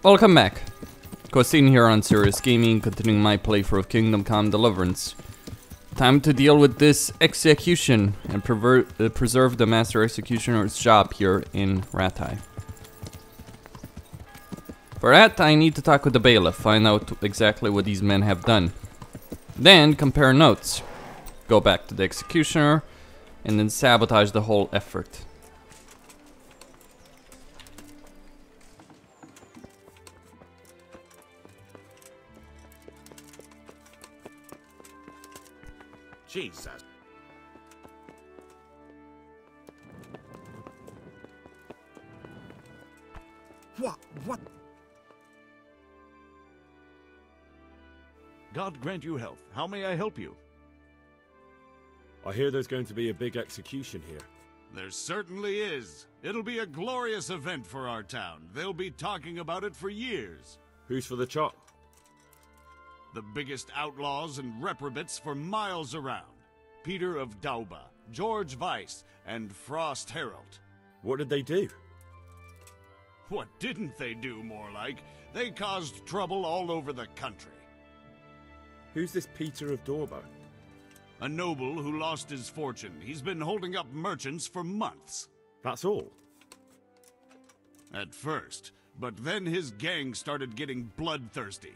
Welcome back. Costin here on Serious Gaming, continuing my playthrough of Kingdom Come Deliverance. Time to deal with this execution and preserve the Master Executioner's job here in Ratay. For that, I need to talk with the bailiff, find out exactly what these men have done. Then, compare notes. Go back to the executioner, and then sabotage the whole effort. Jesus. What? God grant you health. How may I help you? I hear there's going to be a big execution here. There certainly is. It'll be a glorious event for our town. They'll be talking about it for years. Who's for the chop? The biggest outlaws and reprobates for miles around. Peter of Dauba, George Weiss, and Frost Herald. What did they do? What didn't they do, more like? They caused trouble all over the country. Who's this Peter of Dauba? A noble who lost his fortune. He's been holding up merchants for months. That's all? At first, but then his gang started getting bloodthirsty.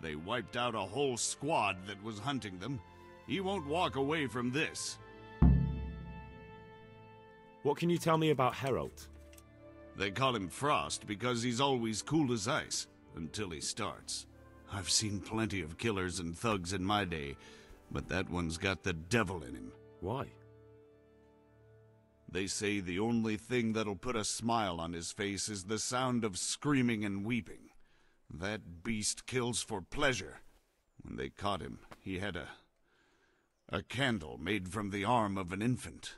They wiped out a whole squad that was hunting them. He won't walk away from this. What can you tell me about Herald? They call him Frost because he's always cool as ice, until he starts. I've seen plenty of killers and thugs in my day, but that one's got the devil in him. Why? They say the only thing that'll put a smile on his face is the sound of screaming and weeping. That beast kills for pleasure. When they caught him, he had a candle made from the arm of an infant.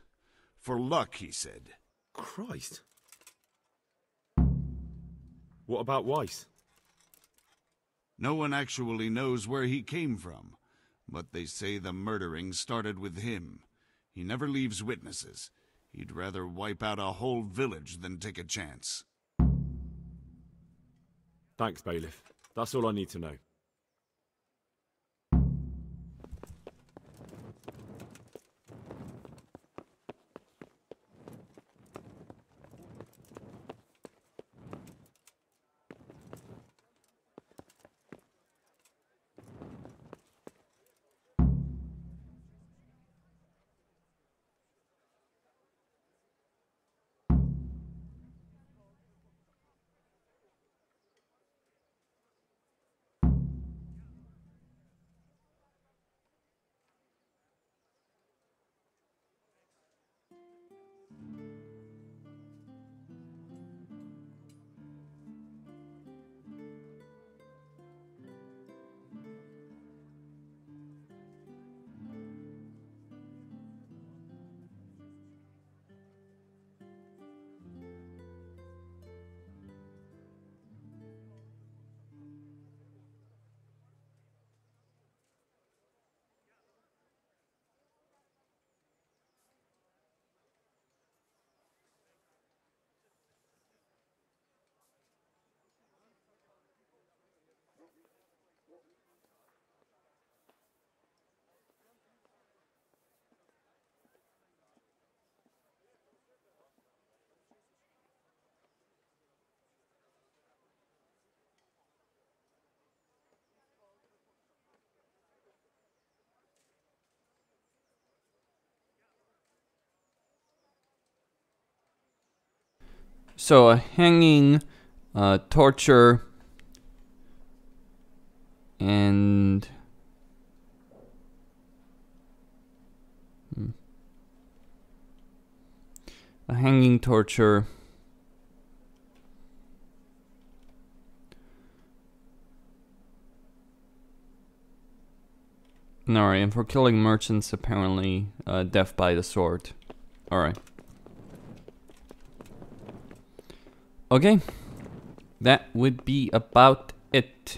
For luck, he said. Christ. What about Weiss? No one actually knows where he came from, but they say the murdering started with him. He never leaves witnesses. He'd rather wipe out a whole village than take a chance. Thanks, Bailiff. That's all I need to know. So, hanging, torture, and a hanging, torture, alright, and for killing merchants, apparently, death by the sword. Alright. Okay, that would be about it.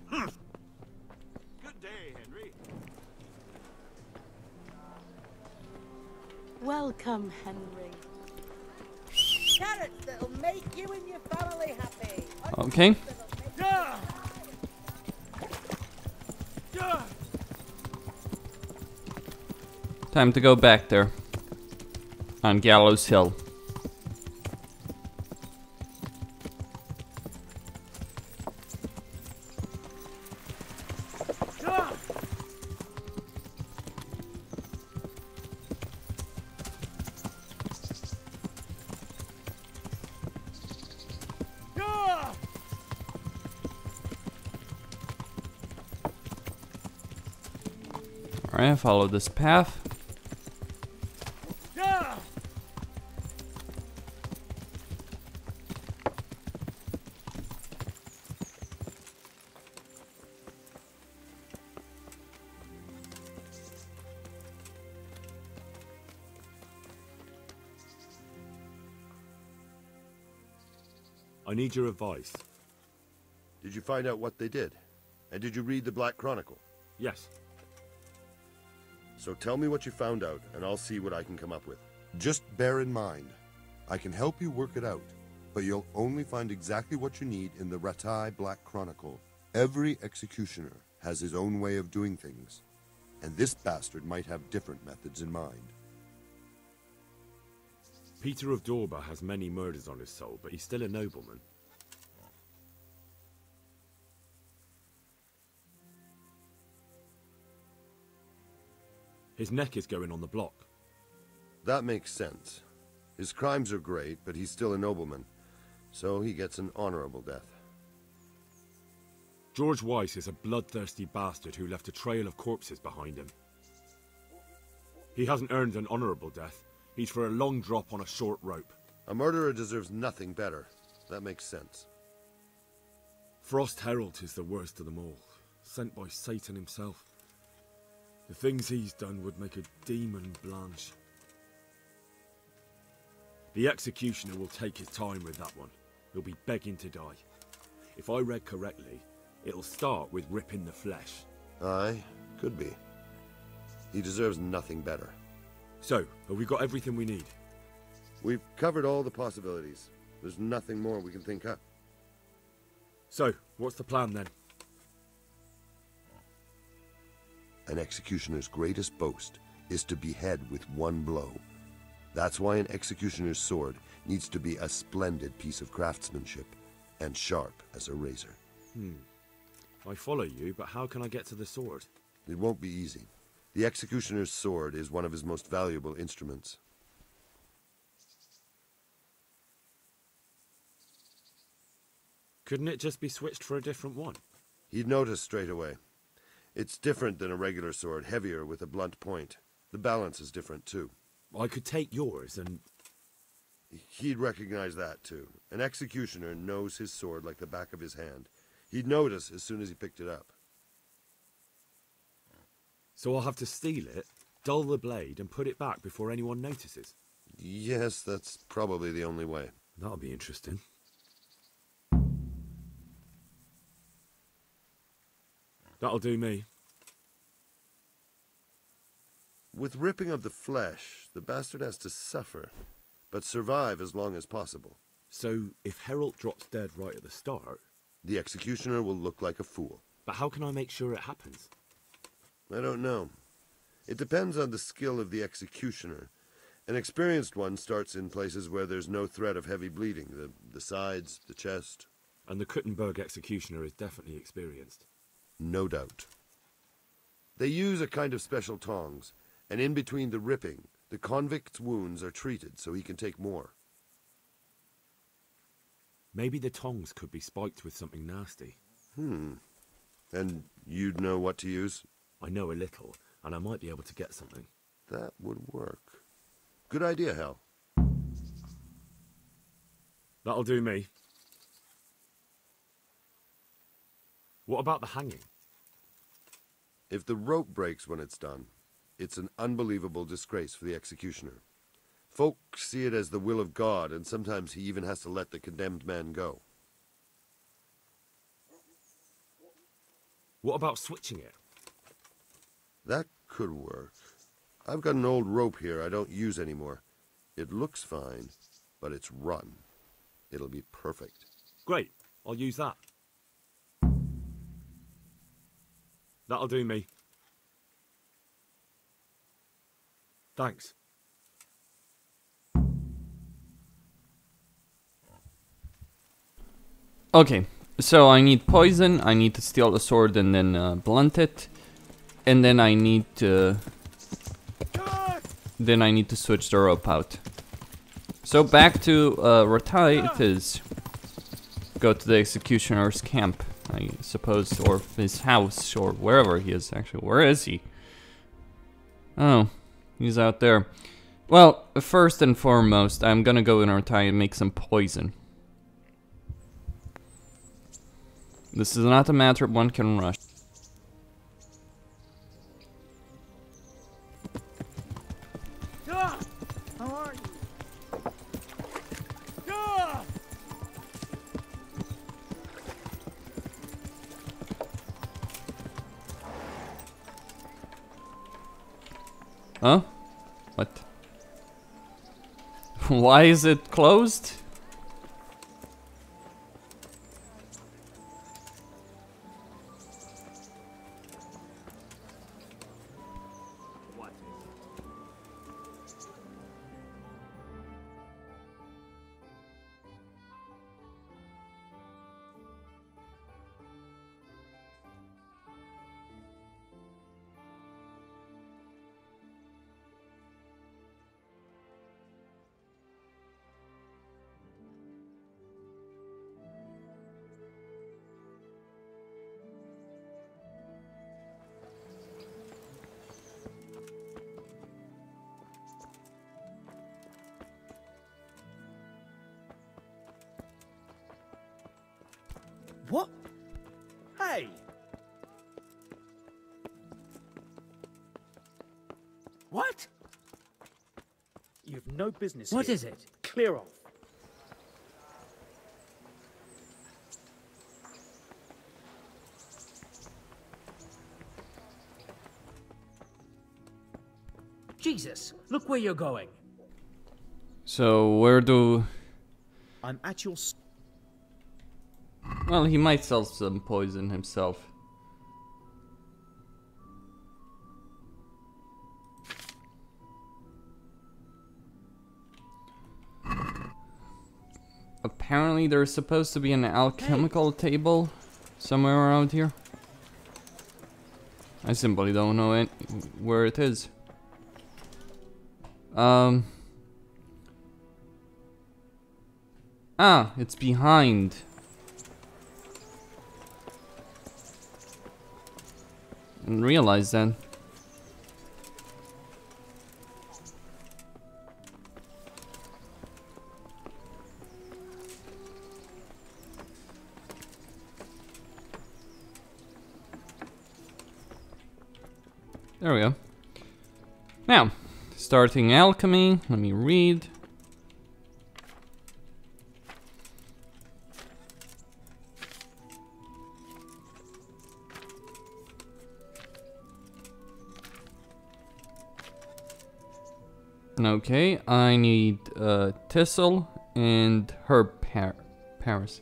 Good day, Henry. Welcome, Henry. Carrots that'll make you and your family happy. Okay. Time to go back there. On Gallows Hill. Alright, follow this path. I need your advice. Did you find out what they did? And did you read the Black Chronicle? Yes. So tell me what you found out, and I'll see what I can come up with. Just bear in mind, I can help you work it out, but you'll only find exactly what you need in the Ratay Black Chronicle. Every executioner has his own way of doing things, and this bastard might have different methods in mind. Peter of Dorba has many murders on his soul, but he's still a nobleman. His neck is going on the block. That makes sense. His crimes are great, but he's still a nobleman, so he gets an honorable death. George Weiss is a bloodthirsty bastard who left a trail of corpses behind him. He hasn't earned an honorable death. He's for a long drop on a short rope. A murderer deserves nothing better. That makes sense. Frost Herald is the worst of them all, sent by Satan himself. The things he's done would make a demon blanch. The executioner will take his time with that one. He'll be begging to die. If I read correctly, it'll start with ripping the flesh. Aye, could be. He deserves nothing better. So, have we got everything we need? We've covered all the possibilities. There's nothing more we can think up. So, what's the plan then? An executioner's greatest boast is to behead with one blow. That's why an executioner's sword needs to be a splendid piece of craftsmanship and sharp as a razor. I follow you, but how can I get to the sword? It won't be easy. The executioner's sword is one of his most valuable instruments. Couldn't it just be switched for a different one? He'd notice straight away. It's different than a regular sword, heavier with a blunt point. The balance is different too. I could take yours and... He'd recognize that too. An executioner knows his sword like the back of his hand. He'd notice as soon as he picked it up. So I'll have to steal it, dull the blade, and put it back before anyone notices? Yes, that's probably the only way. That'll be interesting. That'll do me. With ripping of the flesh, the bastard has to suffer, but survive as long as possible. So, if Herald drops dead right at the start... The executioner will look like a fool. But how can I make sure it happens? I don't know. It depends on the skill of the executioner. An experienced one starts in places where there's no threat of heavy bleeding, the sides, the chest. And the Kuttenberg executioner is definitely experienced. No doubt. They use a kind of special tongs, and in between the ripping, the convict's wounds are treated so he can take more. Maybe the tongs could be spiked with something nasty. And you'd know what to use? I know a little, and I might be able to get something. That would work. Good idea, Hal. That'll do me. What about the hanging? If the rope breaks when it's done, it's an unbelievable disgrace for the executioner. Folk see it as the will of God, and sometimes he even has to let the condemned man go. What about switching it? That could work. I've got an old rope here I don't use anymore. It looks fine, but it's rotten. It'll be perfect. Great. I'll use that. That'll do me. Thanks. Okay, so I need poison, I need to steal the sword and then blunt it. And then I need to... Then I need to switch the rope out. So back to Ratay it is. Go to the executioner's camp, I suppose, or his house, or wherever he is actually. Where is he? Oh, he's out there. Well, first and foremost, I'm gonna go in Ratay and make some poison. This is not a matter one can rush. How are you? Huh? What? Why is it closed? What? Hey! What? You've no business What here. is it? Clear off. Jesus, look where you're going. So where do... I'm at your... Well, he might sell some poison himself. Apparently there's supposed to be an alchemical table somewhere around here. I simply don't know where it is. Ah, it's behind. Didn't realize that. There we go. Now, starting alchemy. Let me read. Okay, I need thistle and herb Paris.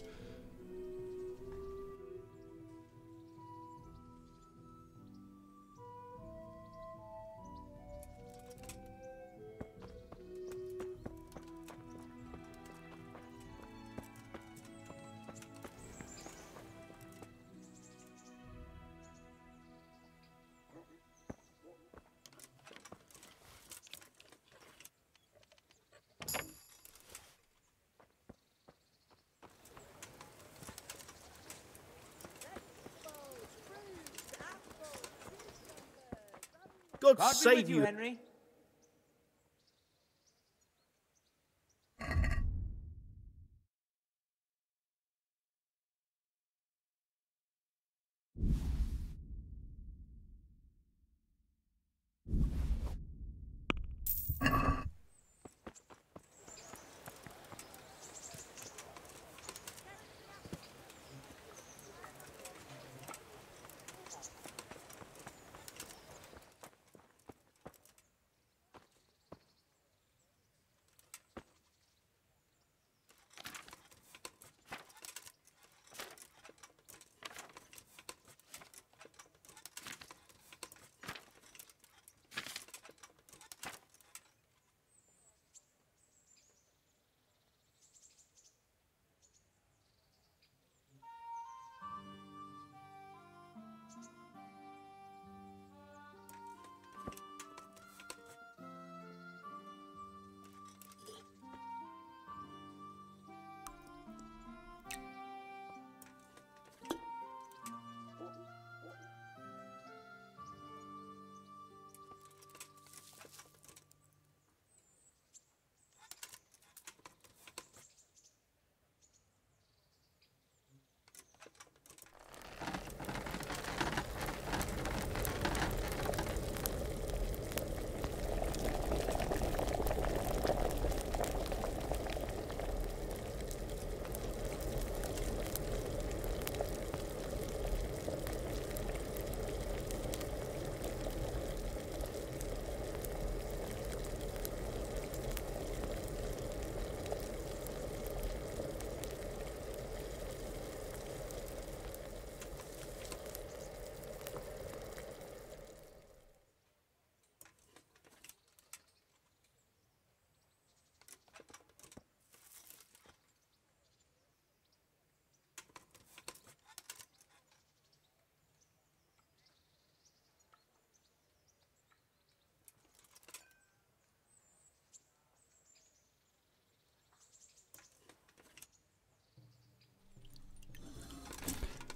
God God be save with you, Henry.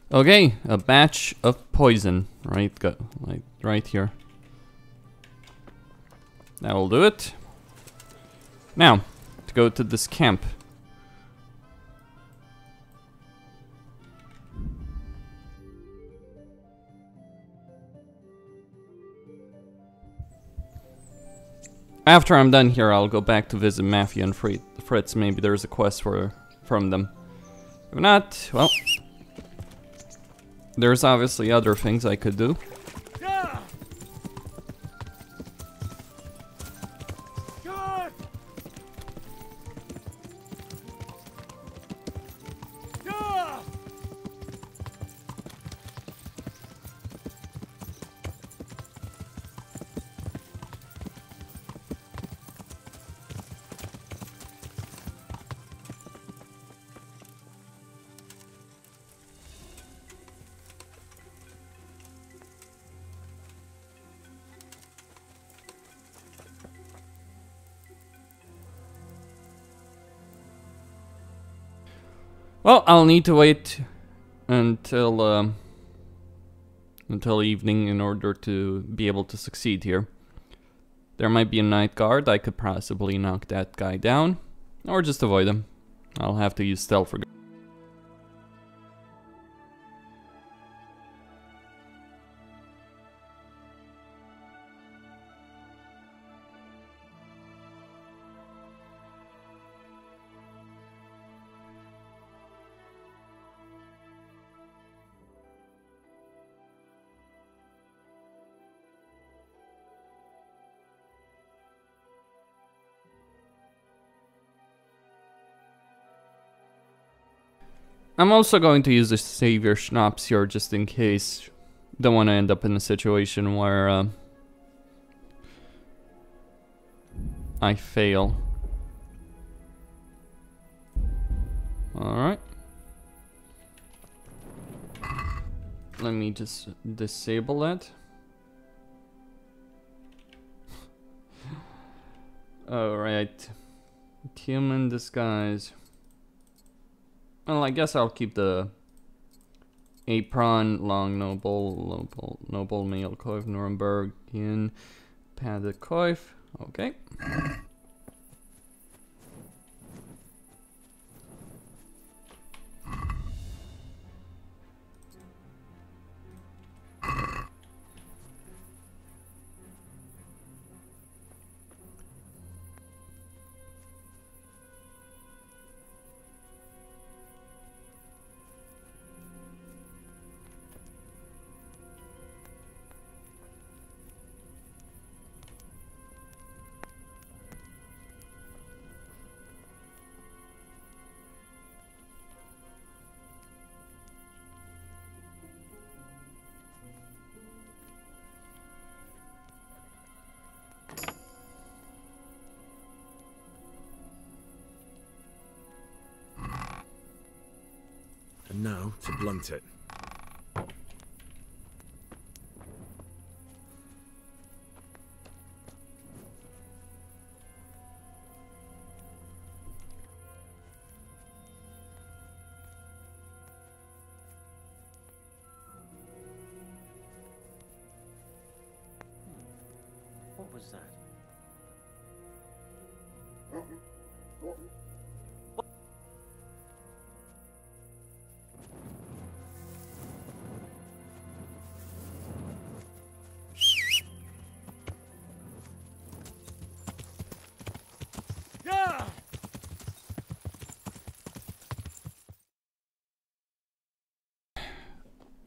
Okay, a batch of poison. Right here. That will do it. Now, to go to this camp. After I'm done here, I'll go back to visit Mafia and Fritz. Maybe there's a quest from them. If not, well, there's obviously other things I could do. Well, I'll need to wait until evening in order to be able to succeed here. There might be a night guard. I could possibly knock that guy down, or just avoid him. I'll have to use stealth for. I'm also going to use the savior schnapps here just in case. Don't want to end up in a situation where I fail. Alright. Let me just disable that. Alright. Human disguise. Well, I guess I'll keep the apron, long noble male coif, Nurembergian, padded coif. Okay. And now, to blunt it. What was that?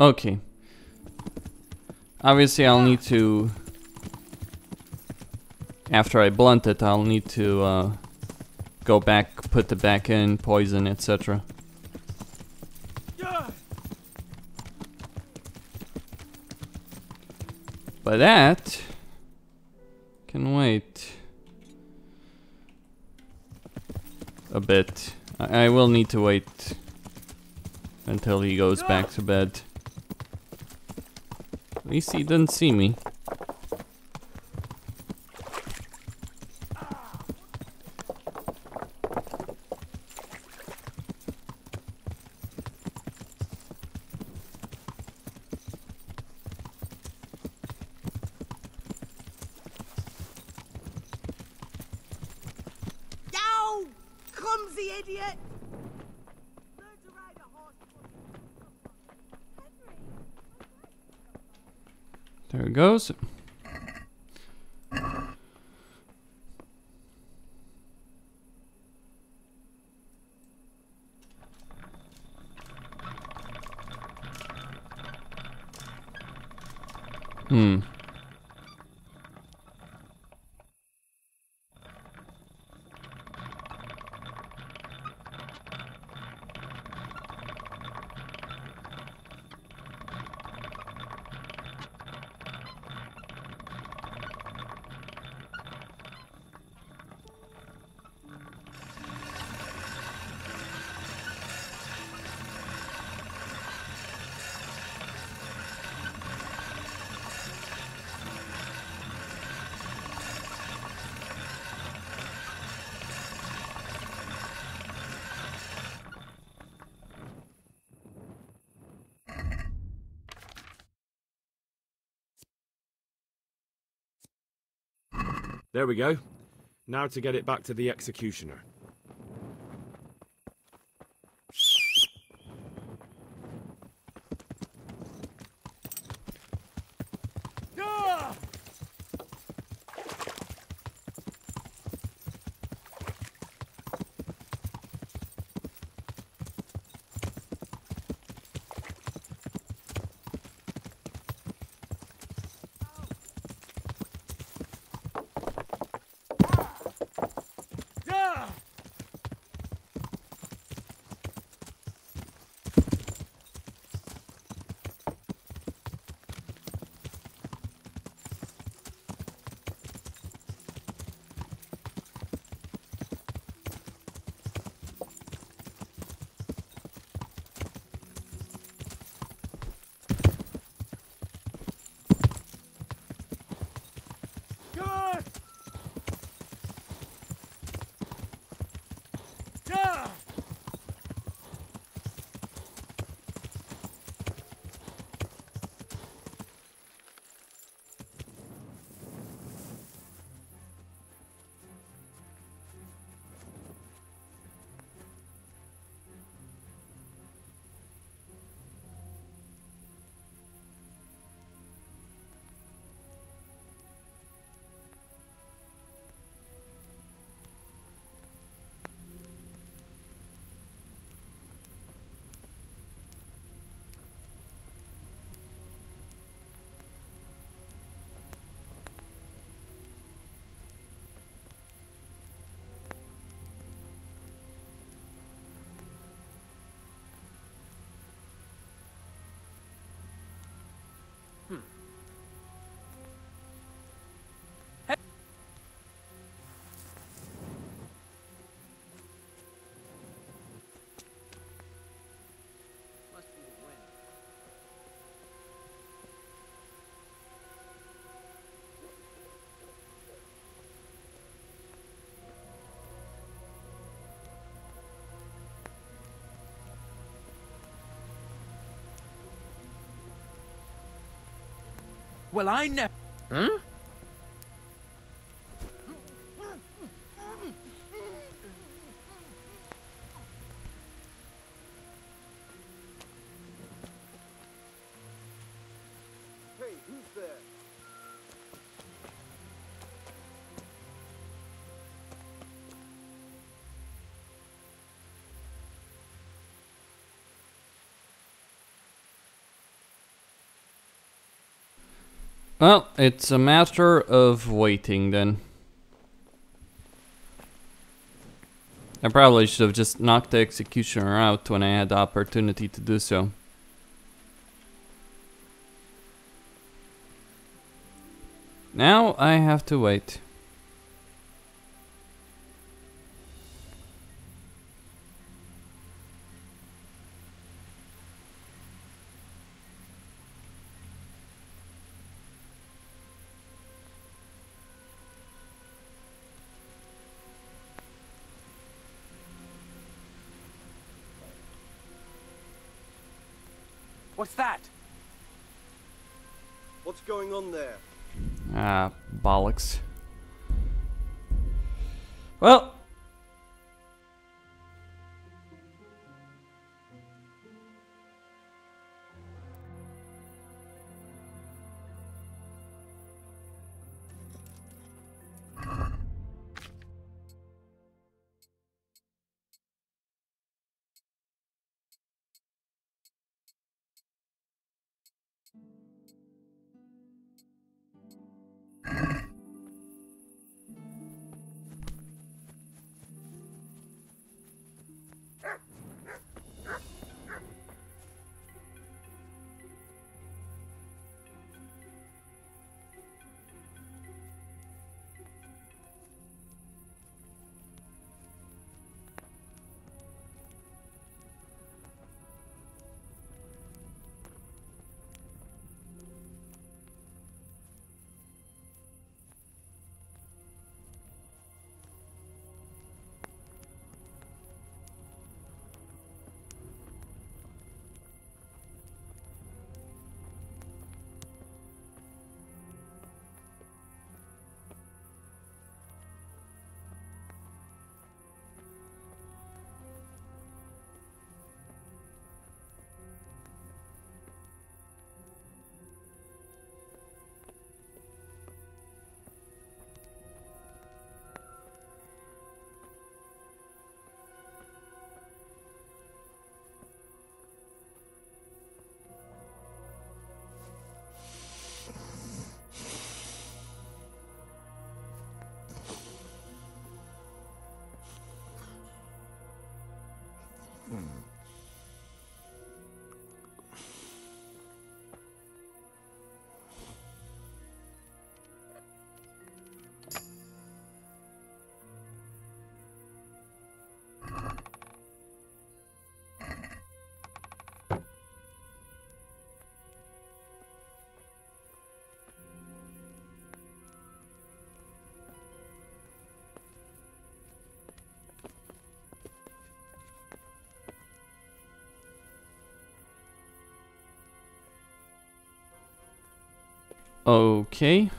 Okay. Obviously, I'll need to. After I blunt it, I'll need to go back, put it back in, poison, etc. But that can wait a bit. I will need to wait until he goes back to bed. At least he didn't see me. idiot! There it goes. Hmm. There we go. Now to get it back to the executioner. Well, I know. Huh? Hey, who's there? Well, it's a matter of waiting then. I probably should have just knocked the executioner out when I had the opportunity to do so. Now I have to wait. What's that? What's going on there? Ah, bollocks. Okay.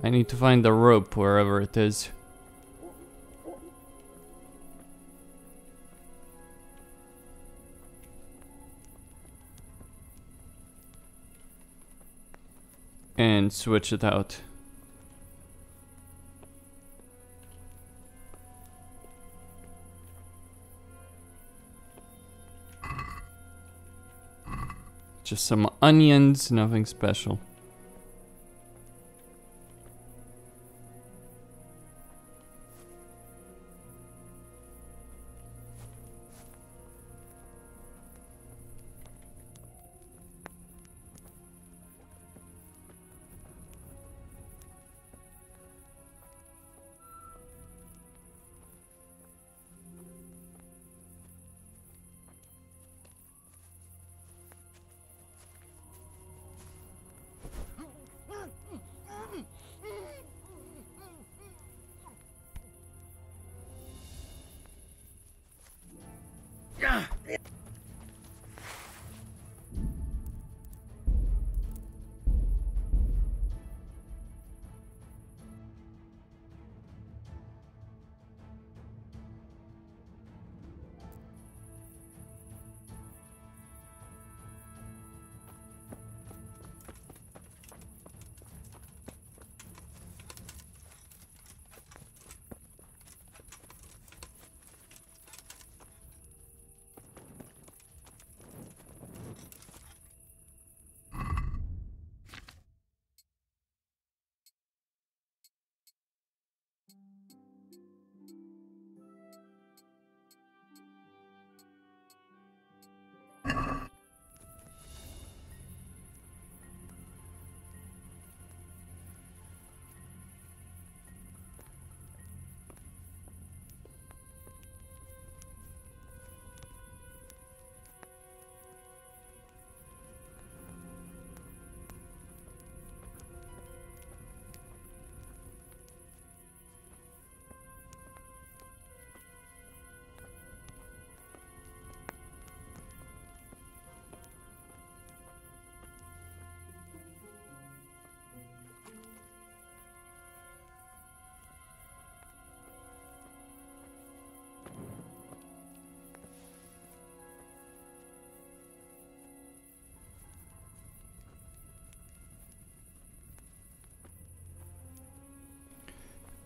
I need to find the rope wherever it is. And switch it out. Just some onions, nothing special.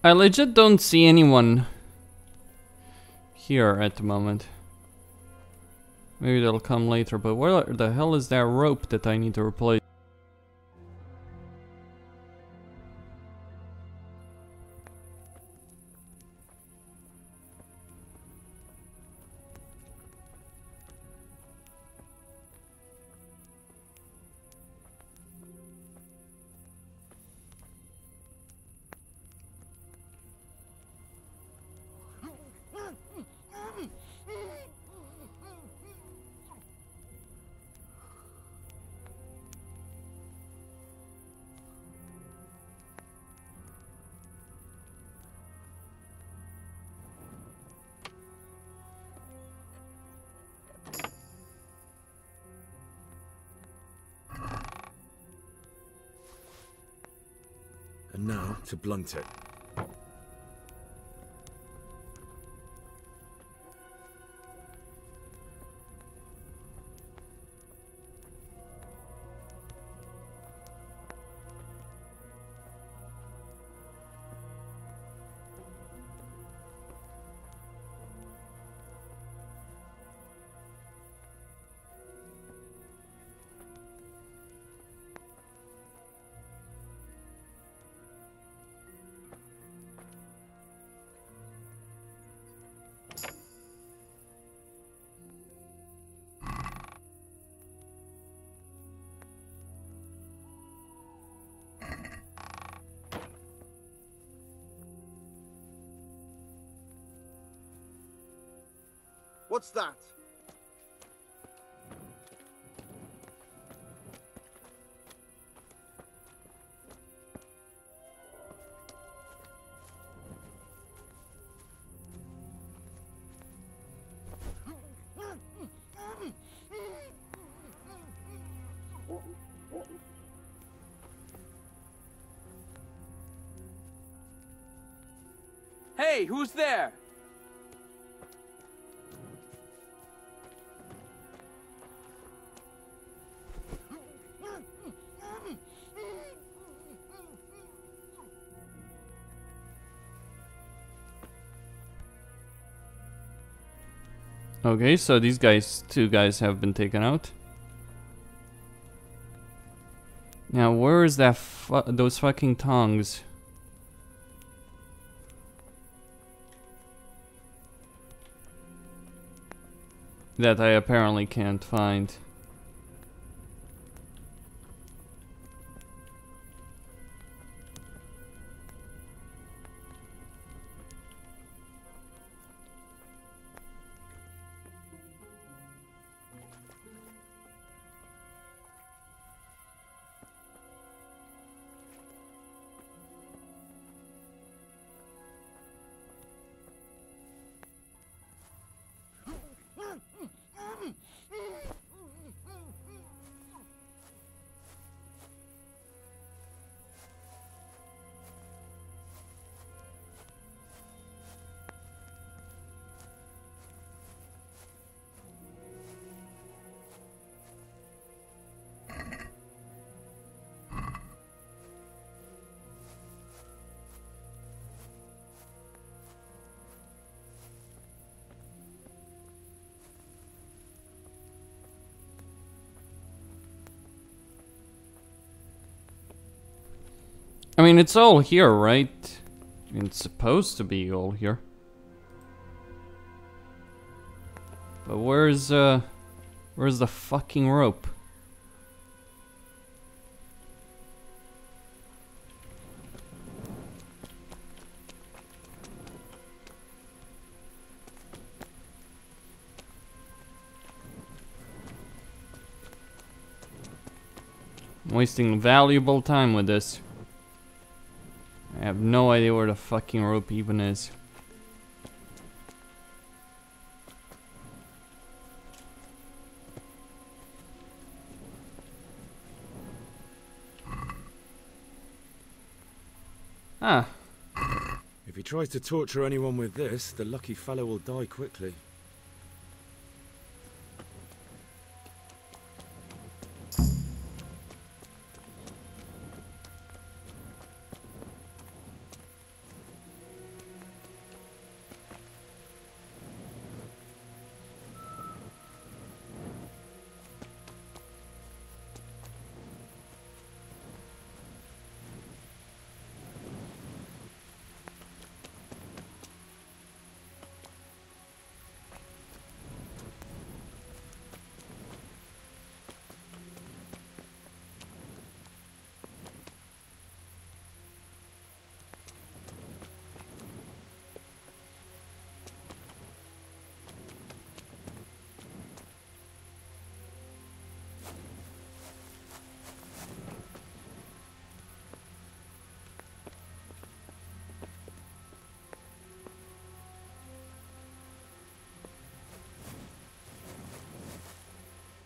I legit don't see anyone here at the moment. Maybe they'll come later, but where the hell is that rope that I need to replace? And now, to blunt it. What's that? Hey, who's there? Okay, so these guys, two guys have been taken out. Now, where is that those fucking tongs? That I apparently can't find. I mean, it's all here, right? It's supposed to be all here. But where's the fucking rope? I'm wasting valuable time with this. I have no idea where the fucking rope even is. Ah. If he tries to torture anyone with this, the lucky fellow will die quickly.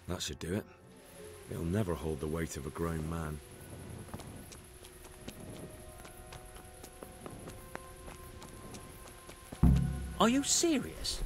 That should do it. It'll never hold the weight of a grown man. Are you serious?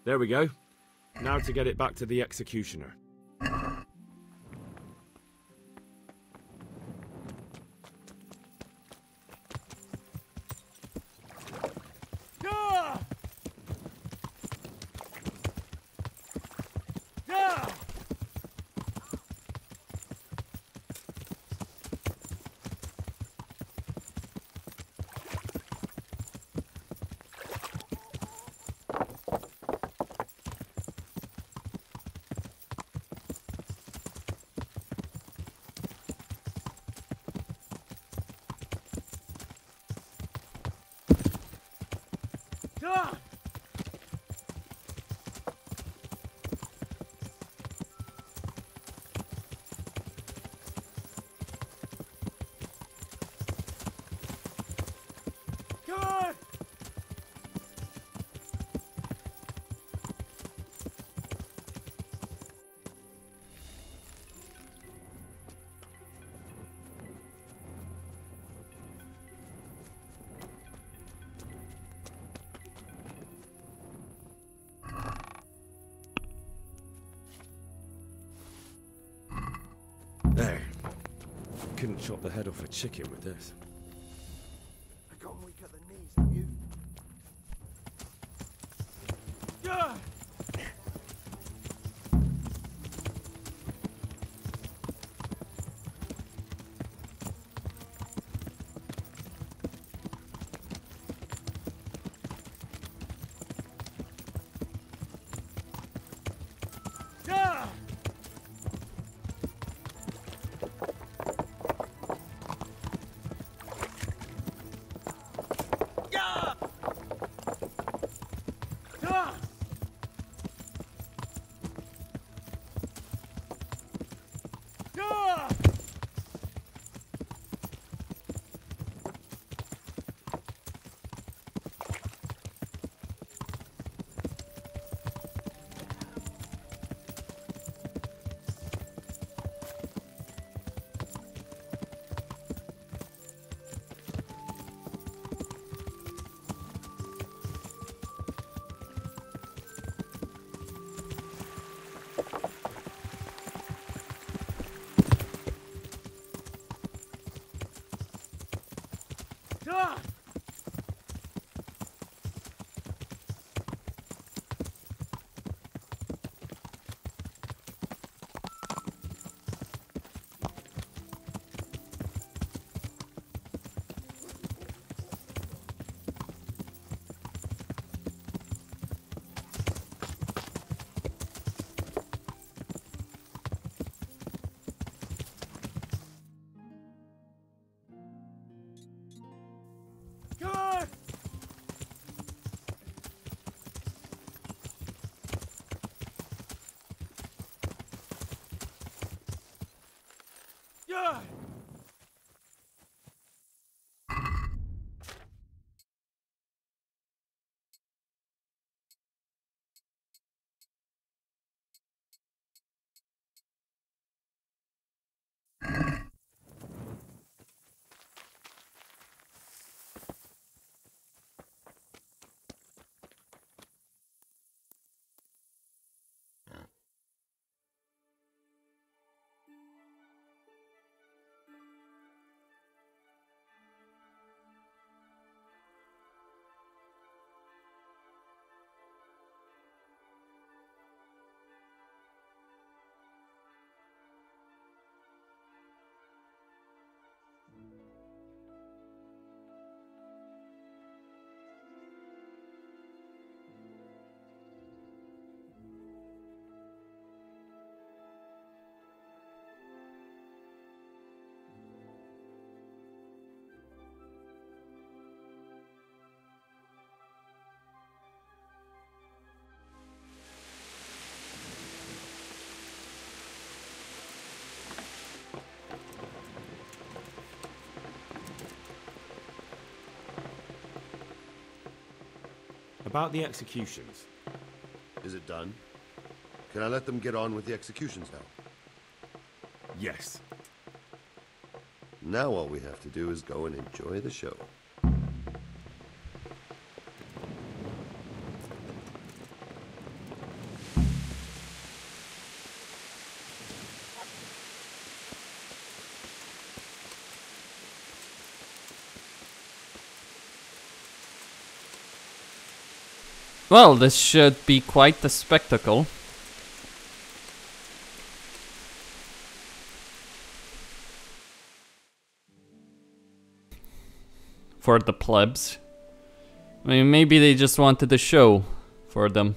There we go. Now to get it back to the executioner. There. Couldn't chop the head off a chicken with this. I got weak at the knees, have you? About the executions. Is it done? Can I let them get on with the executions now? Yes. Now all we have to do is go and enjoy the show. Well, this should be quite the spectacle. For the plebs. I mean, maybe they just wanted a show for them.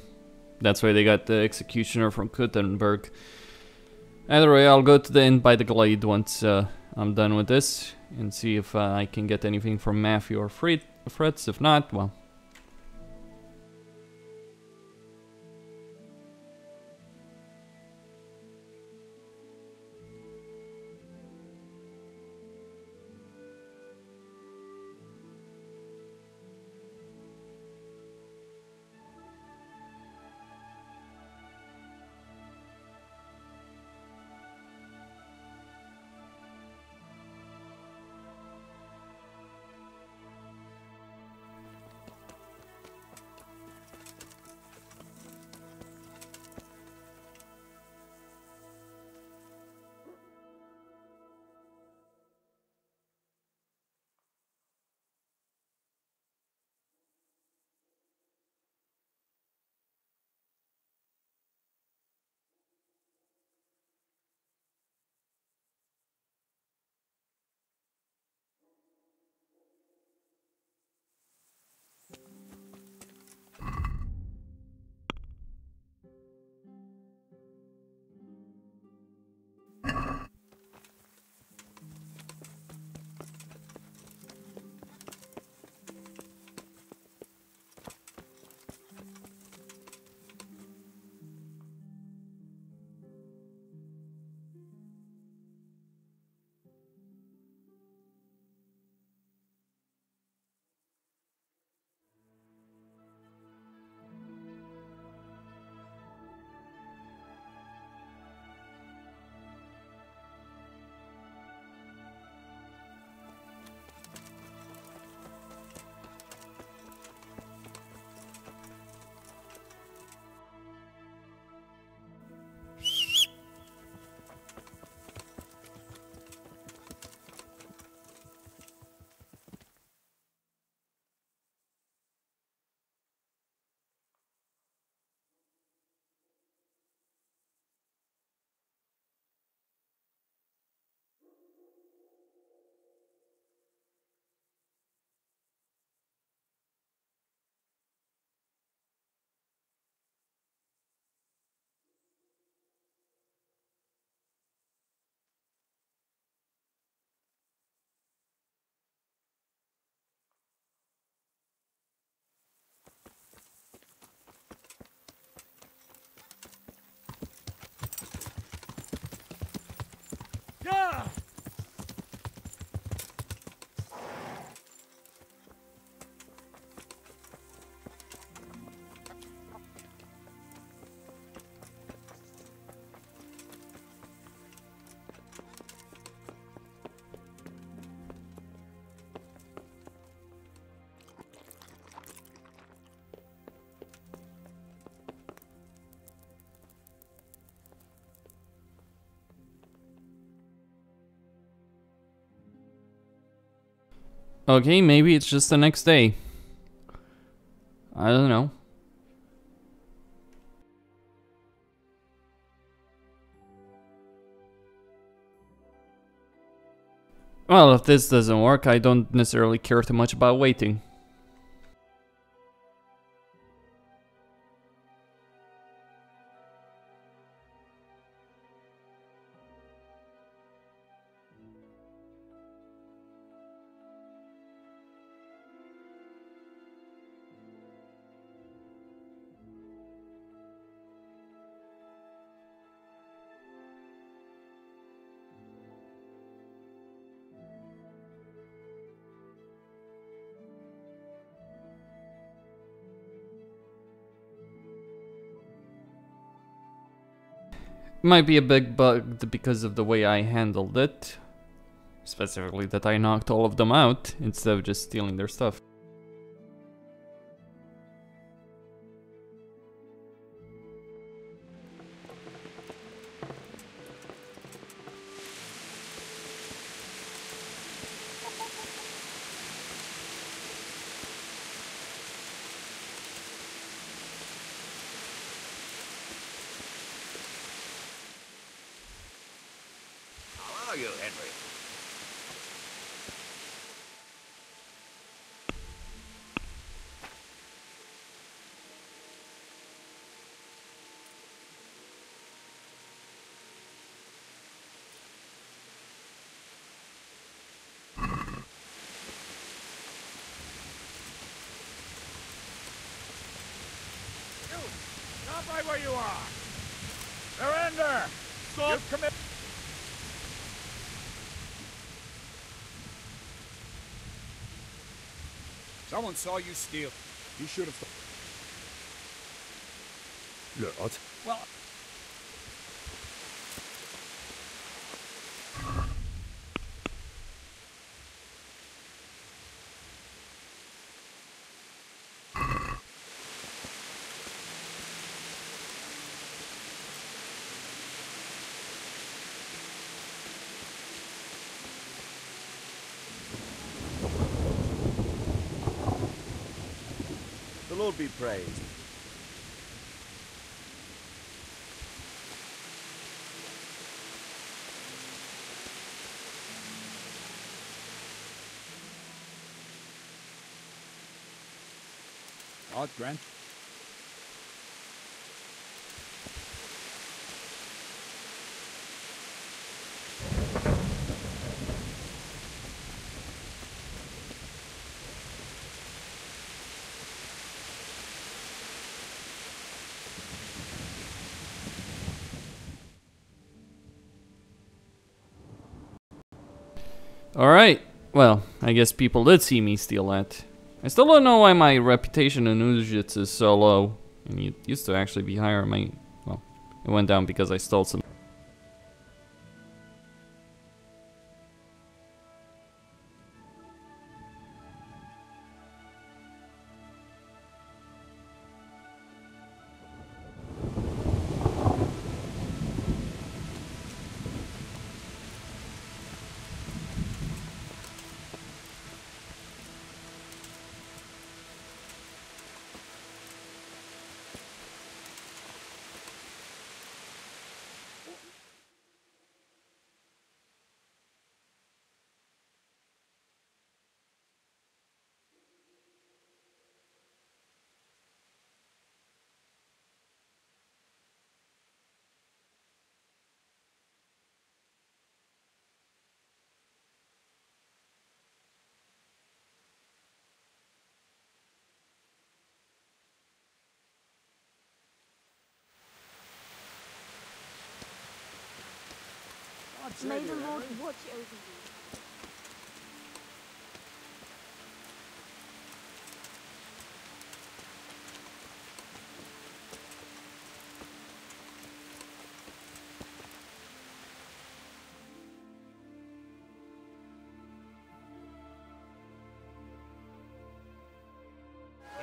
That's why they got the executioner from Kuttenberg. Either way, I'll go to the inn by the glade once I'm done with this. And see if I can get anything from Matthew or Fritz. If not, well... Okay, maybe it's just the next day. I don't know. Well, if this doesn't work, I don't necessarily care too much about waiting. Might be a big bug because of the way I handled it. Specifically that I knocked all of them out instead of just stealing their stuff. are you, Henry? Stop right where you are! Surrender! Stop! You've committed... Someone saw you steal. You should have... Lord. Well... The Lord be praised. God grant. Alright, well, I guess people did see me steal that. I still don't know why my reputation in Ujits is so low. And it used to actually be higher. Well, it went down because I stole some. May the Lord watch over you.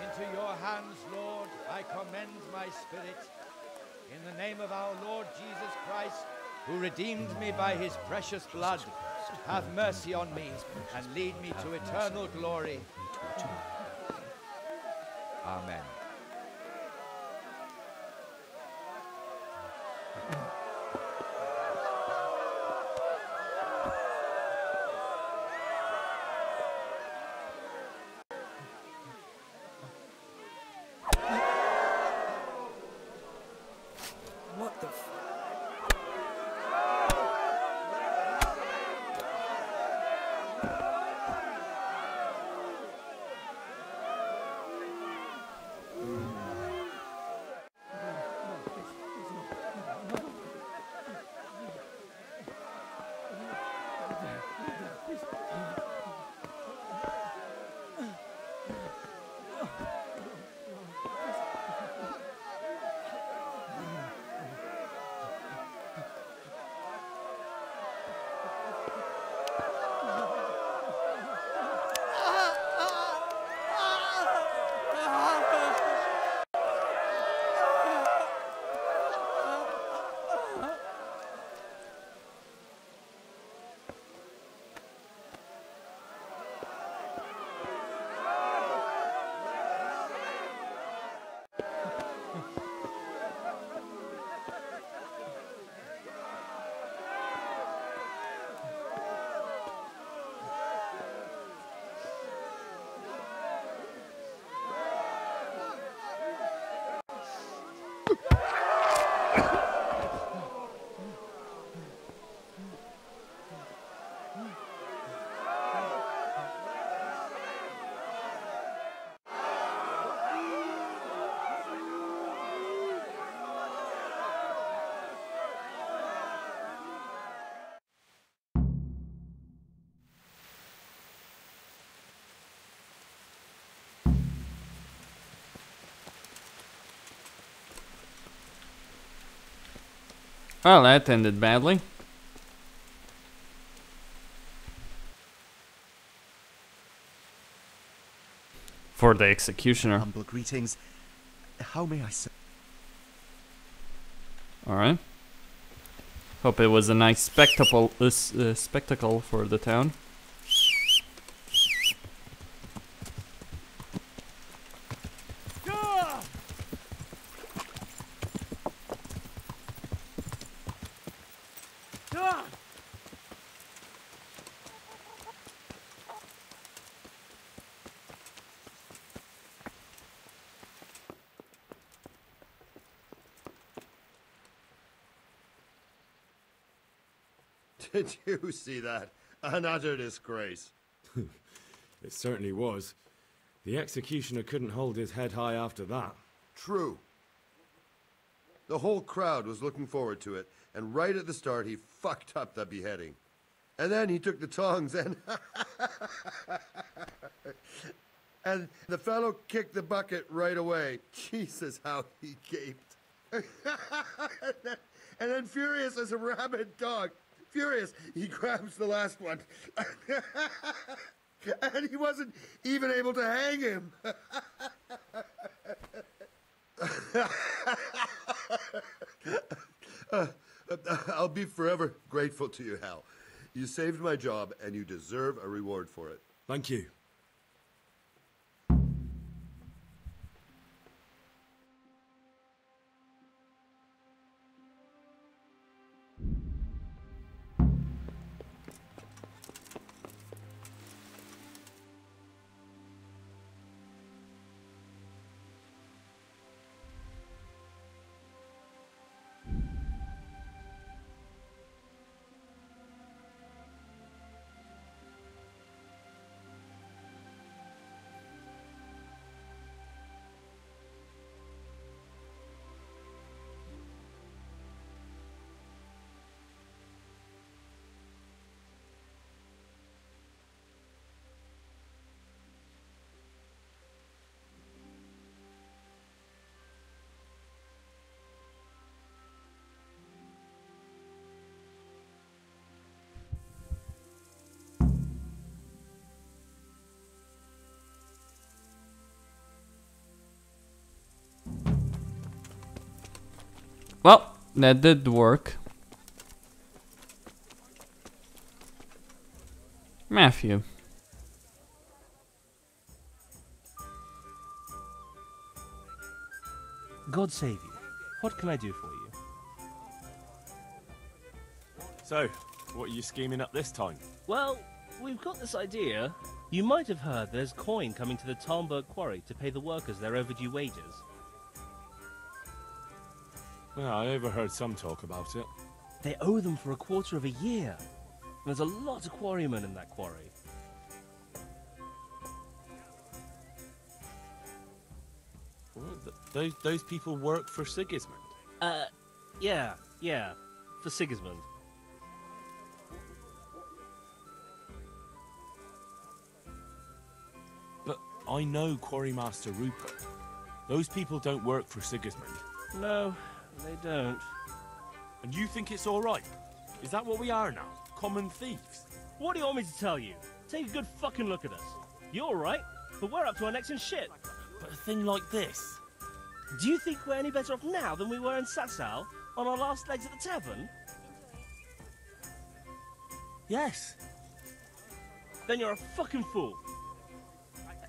Into your hands, Lord, I commend my spirit. In the name of our Lord Jesus Christ, who redeemed me by his precious blood, have mercy on me and lead me to eternal glory. Amen. What the f... Well, that ended badly. For the executioner. Humble greetings. How may I say? Alright. Hope it was a nice spectacle for the town. Did you see that? An utter disgrace. It certainly was. The executioner couldn't hold his head high after that. True. The whole crowd was looking forward to it, and right at the start he fucked up the beheading. And then he took the tongs and... and the fellow kicked the bucket right away. Jesus, how he gaped. and then furious as a rabid dog. Furious, he grabs the last one. And he wasn't even able to hang him. I'll be forever grateful to you, Hal. You saved my job, and you deserve a reward for it. Thank you. Well, that did work. Matthew. God save you. What can I do for you? So, what are you scheming up this time? Well, we've got this idea. You might have heard there's coin coming to the Talmberg quarry to pay the workers their overdue wages. Well, I overheard some talk about it. They owe them for a quarter of a year. There's a lot of quarrymen in that quarry. What, those people work for Sigismund? Yeah, for Sigismund. But I know Quarrymaster Rupert. Those people don't work for Sigismund. No, they don't. And you think it's alright? Is that what we are now? Common thieves? What do you want me to tell you? Take a good fucking look at us. You're alright, but we're up to our necks in shit. But a thing like this... Do you think we're any better off now than we were in Sasau, on our last legs at the tavern? Yes. Then you're a fucking fool.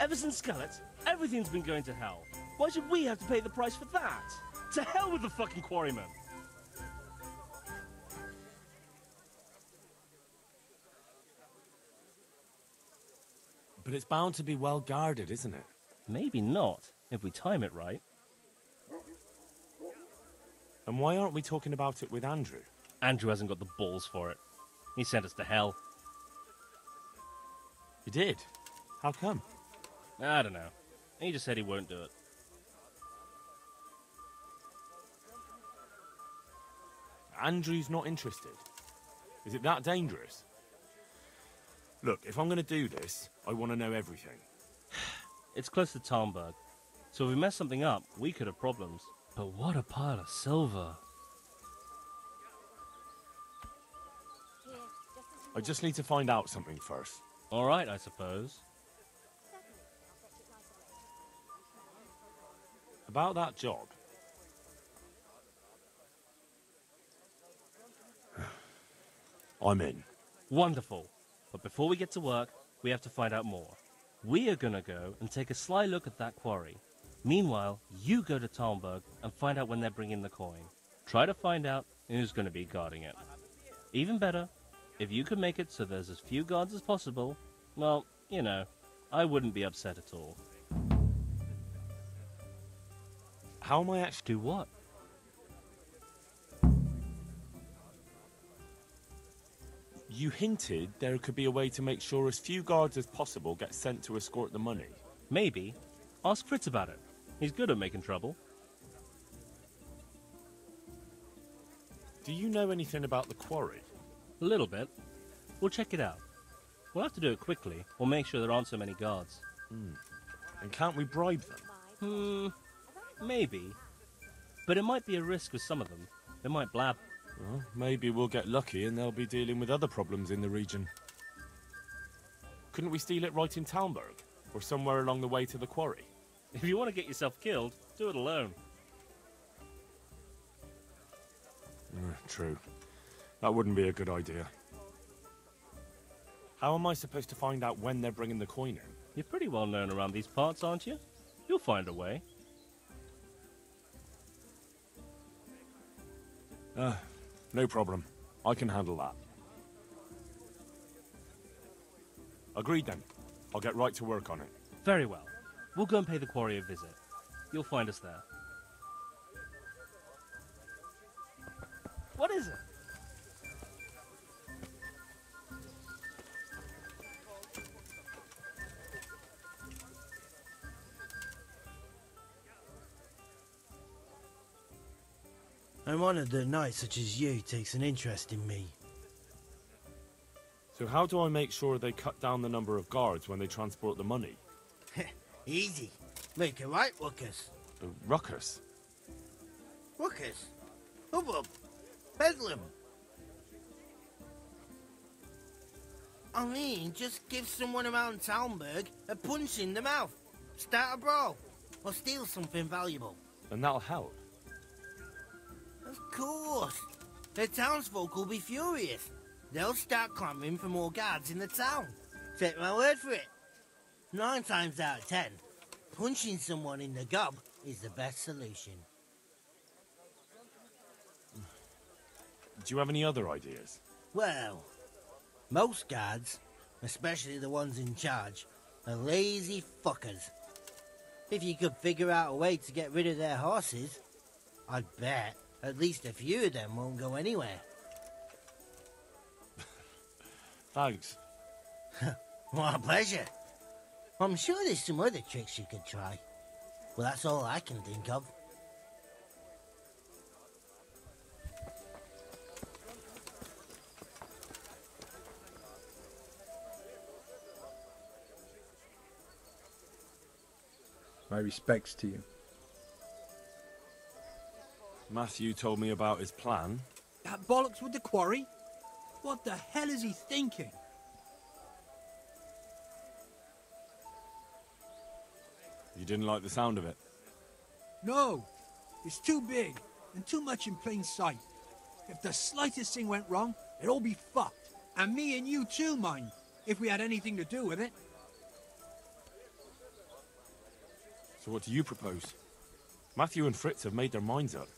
Ever since Skelet, everything's been going to hell. Why should we have to pay the price for that? To hell with the fucking quarrymen! But it's bound to be well guarded, isn't it? Maybe not, if we time it right. And why aren't we talking about it with Andrew? Andrew hasn't got the balls for it. He sent us to hell. He did? How come? I don't know. He just said he won't do it. Andrew's not interested. Is it that dangerous? Look, if I'm going to do this, I want to know everything. It's close to Talmberg, so if we mess something up, we could have problems. But what a pile of silver. I just need to find out something first. All right, I suppose. About that job. I'm in. Wonderful. But before we get to work, we have to find out more. We are gonna go and take a sly look at that quarry. Meanwhile, you go to Talmberg and find out when they're bringing the coin. Try to find out who's gonna be guarding it. Even better, if you could make it so there's as few guards as possible, well, you know, I wouldn't be upset at all. How am I actually... Do what? You hinted there could be a way to make sure as few guards as possible get sent to escort the money. Maybe. Ask Fritz about it. He's good at making trouble. Do you know anything about the quarry? A little bit. We'll check it out. We'll have to do it quickly, or make sure there aren't so many guards. And can't we bribe them? Maybe. But it might be a risk with some of them. They might blab. Well, maybe we'll get lucky and they'll be dealing with other problems in the region. Couldn't we steal it right in Talmberg? Or somewhere along the way to the quarry? If you want to get yourself killed, do it alone. True. That wouldn't be a good idea. How am I supposed to find out when they're bringing the coin in? You're pretty well known around these parts, aren't you? You'll find a way. No problem. I can handle that. Agreed then. I'll get right to work on it. Very well. We'll go and pay the quarry a visit. You'll find us there. What is it? I'm honoured that a knight such as you takes an interest in me. So how do I make sure they cut down the number of guards when they transport the money? Easy. Make a right ruckus. A ruckus? Ruckus? Hubbub. Bedlam. I mean, just give someone around Talmberg a punch in the mouth, start a brawl, or steal something valuable. And that'll help. Of course. The townsfolk will be furious. They'll start clamouring for more guards in the town. Take my word for it. 9 times out of 10, punching someone in the gob is the best solution. Do you have any other ideas? Well, most guards, especially the ones in charge, are lazy fuckers. If you could figure out a way to get rid of their horses, I'd bet at least a few of them won't go anywhere. Thanks. My pleasure. I'm sure there's some other tricks you could try. Well, that's all I can think of. My respects to you. Matthew told me about his plan. That bollocks with the quarry? What the hell is he thinking? You didn't like the sound of it? No, it's too big and too much in plain sight. If the slightest thing went wrong, it'd all be fucked. And me and you too, mind, if we had anything to do with it. So what do you propose? Matthew and Fritz have made their minds up.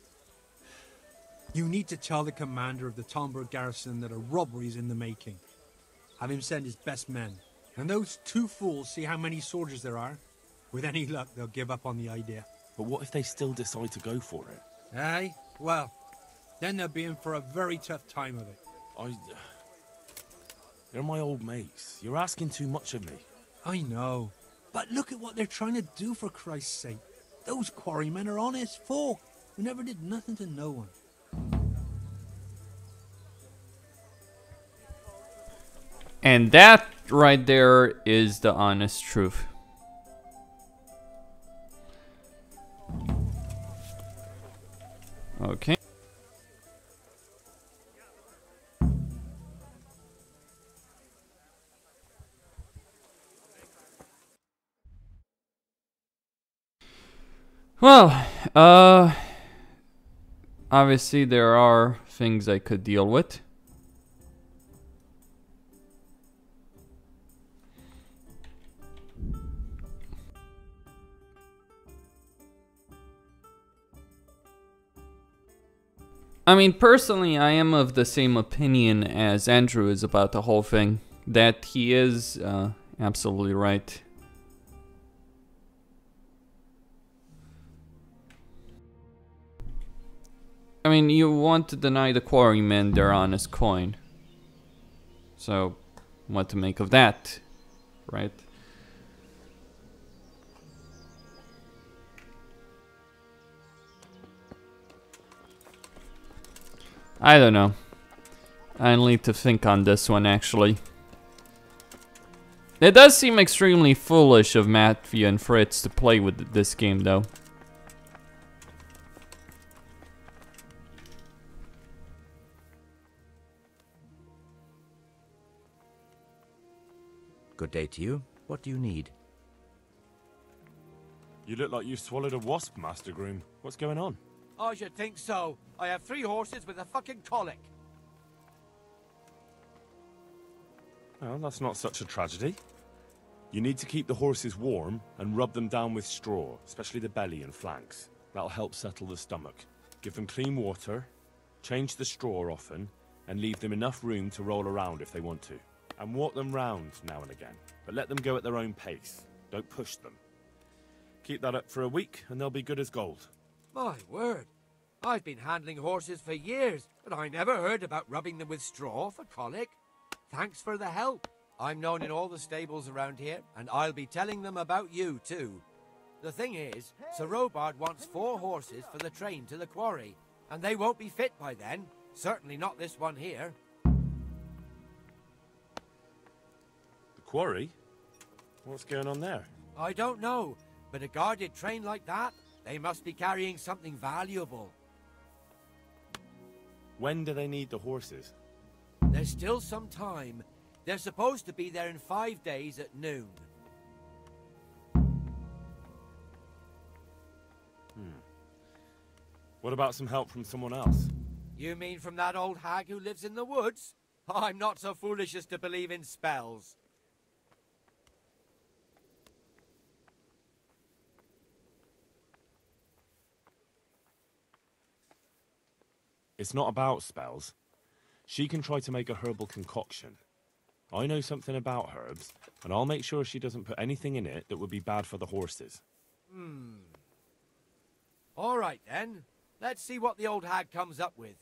You need to tell the commander of the Talmberg garrison that a robbery's in the making. Have him send his best men. And those 2 fools see how many soldiers there are. With any luck, they'll give up on the idea. But what if they still decide to go for it? Aye, Well, then they'll be in for a very tough time of it. They're my old mates. You're asking too much of me. I know. But look at what they're trying to do, for Christ's sake. Those quarrymen are honest folk who never did nothing to no one. And that right there is the honest truth. Okay. Well, obviously there are things I could deal with. I mean, personally, I am of the same opinion as Andrew is about the whole thing. That he is absolutely right. I mean, you want to deny the quarrymen their honest coin. So, what to make of that, right? I don't know. I need to think on this one, actually. It does seem extremely foolish of Matthew and Fritz to play with this game, though. Good day to you. What do you need? You look like you swallowed a wasp, Master Groom. What's going on? I should think so. I have 3 horses with a fucking colic. Well, that's not such a tragedy. You need to keep the horses warm and rub them down with straw, especially the belly and flanks. That'll help settle the stomach. Give them clean water, change the straw often, and leave them enough room to roll around if they want to. And walk them round now and again, but let them go at their own pace. Don't push them. Keep that up for a week and they'll be good as gold. My word. I've been handling horses for years, but I never heard about rubbing them with straw for colic. Thanks for the help. I'm known in all the stables around here, and I'll be telling them about you, too. The thing is, Sir Robard wants 4 horses for the train to the quarry, and they won't be fit by then. Certainly not this one here. The quarry? What's going on there? I don't know, but a guarded train like that, they must be carrying something valuable. When do they need the horses? There's still some time. They're supposed to be there in 5 days at noon. What about some help from someone else? You mean from that old hag who lives in the woods? I'm not so foolish as to believe in spells. It's not about spells. She can try to make a herbal concoction. I know something about herbs, and I'll make sure she doesn't put anything in it that would be bad for the horses. All right, then. Let's see what the old hag comes up with.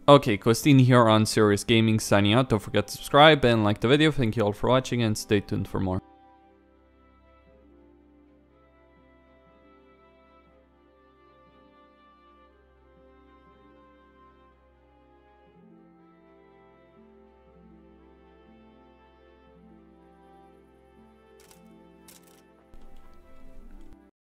Okay, Costin here on Serious Gaming signing out. Don't forget to subscribe and like the video. Thank you all for watching and stay tuned for more.